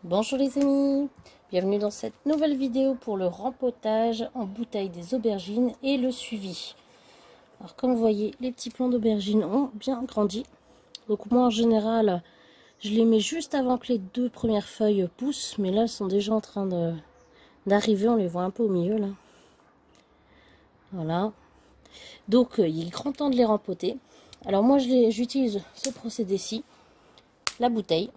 Bonjour les amis, bienvenue dans cette nouvelle vidéo pour le rempotage en bouteille des aubergines et le suivi. Alors comme vous voyez, les petits plants d'aubergines ont bien grandi. Donc moi en général, je les mets juste avant que les deux premières feuilles poussent. Mais là, elles sont déjà en train d'arriver, on les voit un peu au milieu là. Voilà. Donc il est grand temps de les rempoter. Alors moi j'utilise ce procédé-ci, la bouteille.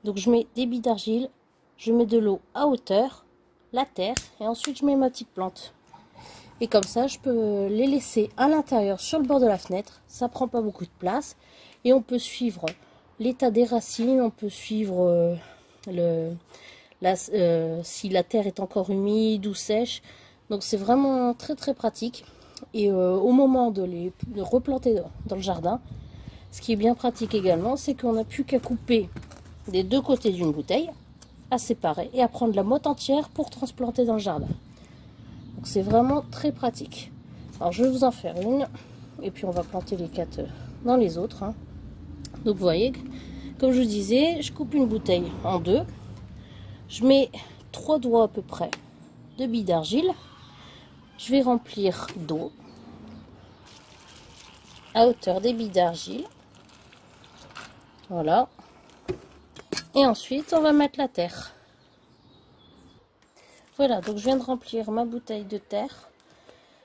Donc je mets des billes d'argile, je mets de l'eau à hauteur, la terre, et ensuite je mets ma petite plante. Et comme ça, je peux les laisser à l'intérieur sur le bord de la fenêtre. Ça prend pas beaucoup de place. Et on peut suivre l'état des racines, on peut suivre si la terre est encore humide ou sèche. Donc c'est vraiment très très pratique. Et au moment de replanter dans le jardin, ce qui est bien pratique également, c'est qu'on n'a plus qu'à couper des deux côtés d'une bouteille, à séparer et à prendre la motte entière pour transplanter dans le jardin. Donc c'est vraiment très pratique. Alors je vais vous en faire une et puis on va planter les 4 dans les autres. Donc vous voyez, comme je vous disais, je coupe une bouteille en deux. Je mets 3 doigts à peu près de billes d'argile. Je vais remplir d'eau à hauteur des billes d'argile. Voilà. Et ensuite, on va mettre la terre. Voilà, donc je viens de remplir ma bouteille de terre.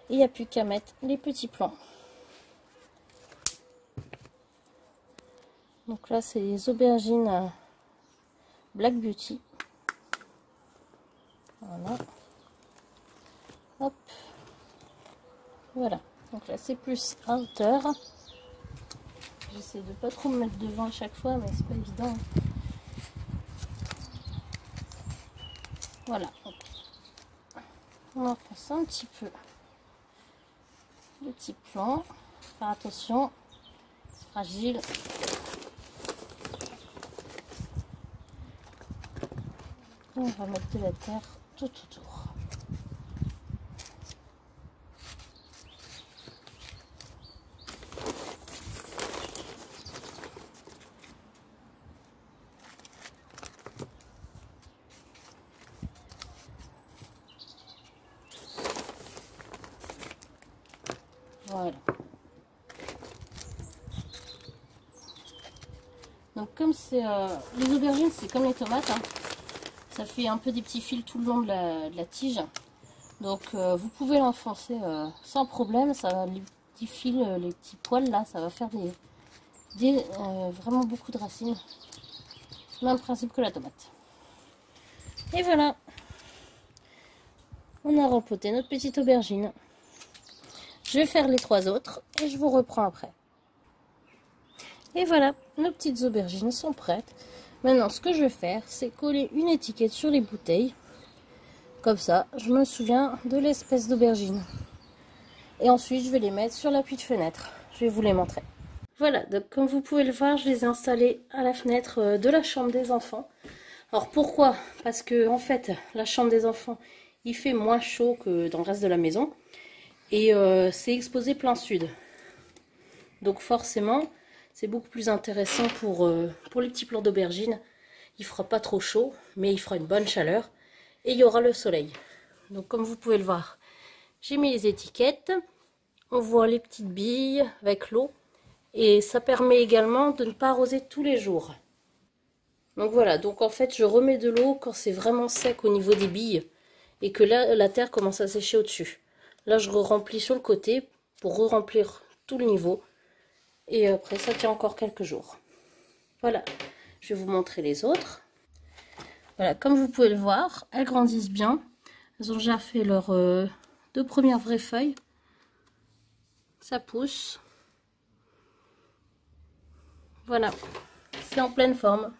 Et il n'y a plus qu'à mettre les petits plants. Donc là, c'est les aubergines Black Beauty. Voilà. Hop. Voilà. Donc là, c'est plus à hauteur. J'essaie de pas trop me mettre devant à chaque fois, mais c'est pas évident. Voilà. On enfonce un petit peu le petit plant. Faire attention, c'est fragile. Et on va mettre de la terre tout autour. Voilà. Donc comme c'est les aubergines, c'est comme les tomates, ça fait un peu des petits fils tout le long de la tige. Donc vous pouvez l'enfoncer sans problème. Ça, les petits fils, les petits poils là, ça va faire vraiment beaucoup de racines. Même principe que la tomate. Et voilà, on a rempoté notre petite aubergine. Je vais faire les 3 autres et je vous reprends après. Et voilà, nos petites aubergines sont prêtes. Maintenant, ce que je vais faire, c'est coller une étiquette sur les bouteilles. Comme ça, je me souviens de l'espèce d'aubergine. Et ensuite, je vais les mettre sur l'appui de fenêtre. Je vais vous les montrer. Voilà, donc comme vous pouvez le voir, je les ai installés à la fenêtre de la chambre des enfants. Alors pourquoi? Parce que en fait, la chambre des enfants, il fait moins chaud que dans le reste de la maison. Et c'est exposé plein sud. Donc forcément, c'est beaucoup plus intéressant pour les petits plants d'aubergine. Il fera pas trop chaud, mais il fera une bonne chaleur. Et il y aura le soleil. Donc comme vous pouvez le voir, j'ai mis les étiquettes. On voit les petites billes avec l'eau. Et ça permet également de ne pas arroser tous les jours. Donc voilà, donc en fait je remets de l'eau quand c'est vraiment sec au niveau des billes. Et que là, la terre commence à sécher au-dessus. Là, je remplis sur le côté pour re-remplir tout le niveau. Et après, ça tient encore quelques jours. Voilà, je vais vous montrer les autres. Voilà, comme vous pouvez le voir, elles grandissent bien. Elles ont déjà fait leurs 2 premières vraies feuilles. Ça pousse. Voilà, c'est en pleine forme.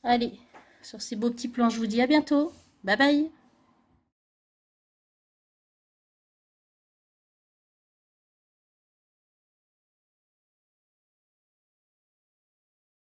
Allez, sur ces beaux petits plants, je vous dis à bientôt. Bye bye!